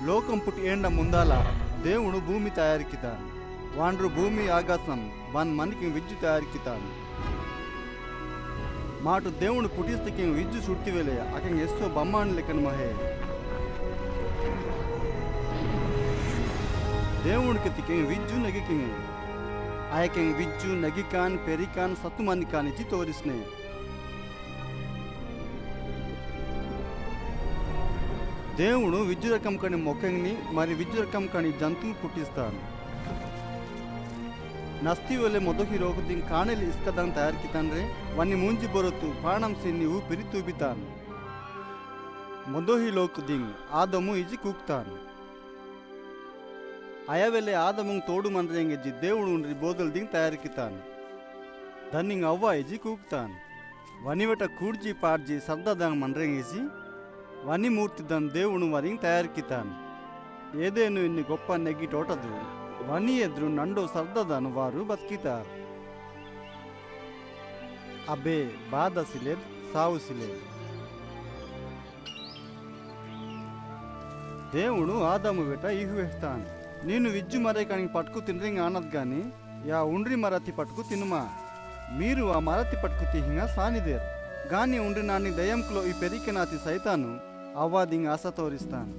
లోకం పుట్టి ఏండ ముందాల దేవుడు భూమి తయారికితాను. వాండ్రు భూమి ఆకాశం వన్ మనకి విద్యు తయారికితాను. మాటు దేవుడు పుಟ್ಟಿస్తకి విద్యు ಸುಟ್ಟಿವೆಲೆ ಆಕೆ ಎಷ್ಟೋ ಬಮ್ಮಾನ್ ಲೆಕ್ಕನ ಮಹೆ దేవుడికి తికి విద్యు నగికి ఆయಕೆ విద్యు నగికాన్ పెరికాన్ సత్తుమని కానిచ్చి తోరిస్నే. దేవుడు విద్యు రకం కని మొక్కని మరి విద్యు రకం కని జంతువు పుట్టిస్తాను. ನಸ್ತಿ ಒಲೆ ಮೊದಕಿ ರೋಗದಿಂಗ್ ಕಾಣಲಿ ಇಸ್ಕದಂಗ್ ತಯಾರಿಕಿತಾನ್ರೆ ವನ್ನಿ ಮುಂಜಿ ಬರುತ್ತು ಪಾಣಂಸಿ ನೀವು ಪಿರಿ ತೂಬಿತಾನ್. ಮೊದೋಹಿ ಲೋಕದಿಂಗ್ ಆದಮು ಇಜಿ ಕೂಗ್ತಾನ್. ಅಯವೆಲೆ ಆದಮುಂಗ್ ತೋಡು ಮನ್ರೆಂಗ್ ಎಜ್ಜಿ దేవుడు ಉಂಡ್ರಿ ಬೋದಲ್ ದಿಂಗ್ ತಯಾರಿಕಿತಾನ್. ದನ್ನಿಂಗ್ ಅವ್ವ ಇಜಿ ಕೂಗ್ತಾನ್. ವನಿವೆಟ ಕೂಡ್ಜಿ ಪಾಡ್ಜಿ ಸರ್ದದಂಗ್ ಮನ್ರೆಂಗ್ ಇಜಿ ವನಿ ಮೂರ್ತಿದನ್ దేవుడు ವರಿಂಗ್ ತಯಾರಿಕಿತಾನ್. ఏదేను ఇన్ని గొప్ప నెగ్గి టోటదు వని ఎదురు నండో సర్దదను వారు బతికితారు. అబే బాధ సిలేద్ సావు సిలేద్. దేవుడు ఆదాము వెట ఇహు వేస్తాను. నేను విజ్జు మరే కానీ పట్టుకు తినరింగ్ ఆనద్ గాని యా ఉండ్రి మరతి పట్టుకు తినుమా. మీరు ఆ మరతి పట్టుకు తిహింగా సానిదేరు గాని ఉండ్రి నాని దయంకులో ఈ పెరికినాతి సైతాను అవ్వాదింగ్ ఆశ తోరిస్తాను.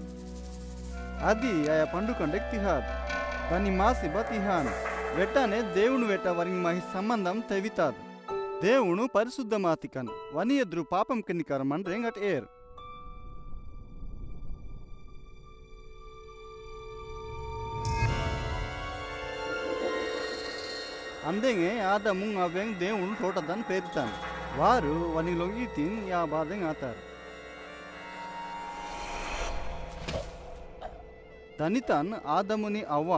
అది ఆయా పండు కండెక్ తిహాద్ దాన్ని మాసి బతిహాన్ వెట్టానే దేవుడు వెట్ట వరింగ్ మహి సంబంధం తెవితాద్. దేవుడు పరిశుద్ధ మాతికన్ వని ఎదురు పాపం కిన్నికరమన్ రేంగట్ ఏర్. అందేంగే ఆదము అవేంగ్ దేవుడు తోటదన్ పేరుతాను. వారు వని లొంగి తిన్ యా బాధెంగ్ ఆతారు. దనితన్ ఆదముని అవ్వ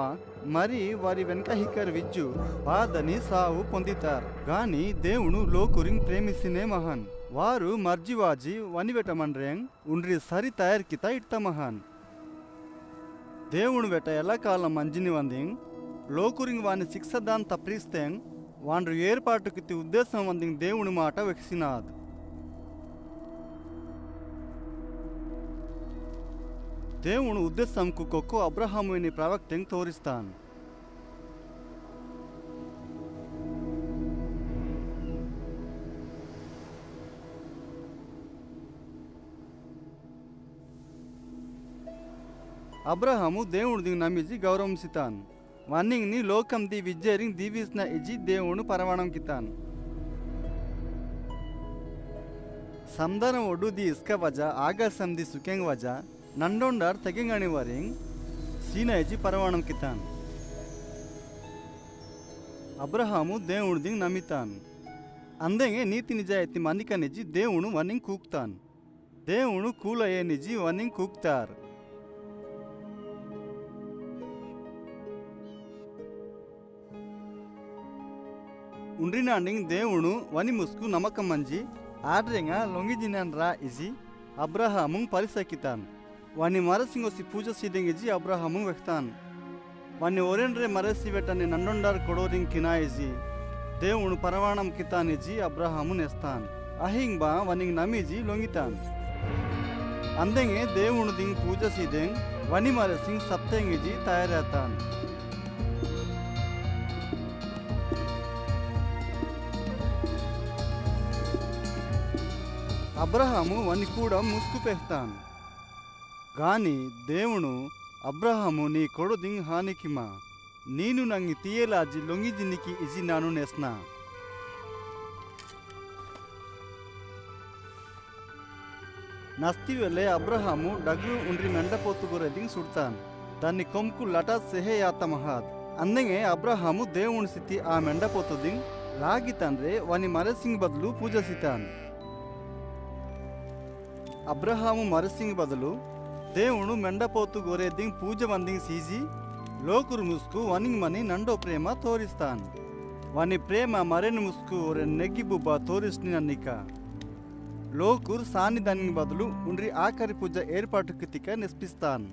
మరి వారి వెనక హిక్కర్ విజ్జు బాధని సావు పొందితారు. గాని దేవుడు లోకురింగ్ ప్రేమిసినే మహాన్. వారు మర్జివాజి వనివెటమన్రేంగ్ ఉండ్రి సరి తయారికిత ఇట్ట మహాన్. దేవుడు వెట ఎలా కాలం మంజిని వందింగ్ లోకురింగ్ వాని శిక్ష దాన్ తప్పిస్తేంగ్ వాండ్రు ఏర్పాటుకి ఉద్దేశం వందింగ్ దేవుని మాట వెక్సినాద్. దేవుడు ఉద్దేశంకు కొక్కు అబ్రహాముని ప్రవక్తెంగ్ తోరిస్తాను. అబ్రహాము దేవుడు దింగ్ నమ్మిజి గౌరవంసితాన్. వన్నింగ్ ని లోకం ది విజ్జేరింగ్ దీవిస్న ఇజి దేవుడు పరవాణం కితాన్. సందరం ఒడ్డు ది ఇస్క వజ ఆకాశం ది సుకెంగ్ వజ నండోండార్ తెగంగని వరింగ్ సీనాయిజి పరవాణం కితాన్. అబ్రహాము దేవుడు దింగ్ నమ్మితాన్. అందంగే నీతి నిజాయితీ మందికనిజి దేవుడు వన్నింగ్ కూక్తాన్. దేవుడు కూలయే నిజి వన్నింగ్ కూక్తార్. ఉండ్రినాండింగ్ దేవుడు వని ముస్కు నమ్మకం మంజి ఆడ్రెంగా లొంగిజినన్ రా ఇజి అబ్రహాము పరిసకితాన్. వాని మరసింగోసి పూజ సీదెంగిజి అబ్రహాము వెక్తాన్. వాని ఓరెండ్రే మరసి వెట్టని నండొండార్ కొడోరింగ్ కినాయిజి దేవుడు పరవాణం కితానిజి అబ్రహాము నెస్తాన్. అహింగ్ బా వనింగ్ నమిజి లొంగితాన్. అందంగే దేవుడు దింగ్ పూజ సీదెంగ్ వని మరసింగ్ సప్తెంగిజి తయారేతాన్. అబ్రహాము వని కూడా ముసుకు పెస్తాన్. గాని దేవుడు అబ్రహాము నీ కొడు దింగ్ హానికిమా ನೀನು ನಂಗೆ ತೀಯಲಾಜಿ ಲೊಂಗಿಜಿನಿಕಿ ಇಜಿ ನಾನು ನೆಸ್ನ. నస్తి వెళ్ళే అబ్రహాము డగ్గు ఉండ్రి మెండపోతుగురెదింగ్ సుడతాన్. దాన్ని కొమ్కు లటా సెహే యాత మహాద్. అందంగే అబ్రహాము దేవుని స్థితి ఆ మెండపోతుదింగ్ లాగి తండ్రే వాని మరసింగ్ బదులు పూజసితాన్. అబ్రహాము మరసింగ్ బదులు దేవుడు మెండపోతు గోరేదింగ్ పూజ వందింగ్ సీజి లోకురు ముస్కు వనింగ్ మని నండో ప్రేమ తోరిస్తాన్. వాని ప్రేమ మరెన్ ముస్కు ఒరే నెగ్గి బుబ్బ తోరిస్నిక లోకుర్ సాని దానికి బదులు ఉండ్రి ఆఖరి పూజ ఏర్పాటుకి తిక నిస్పిస్తాన్.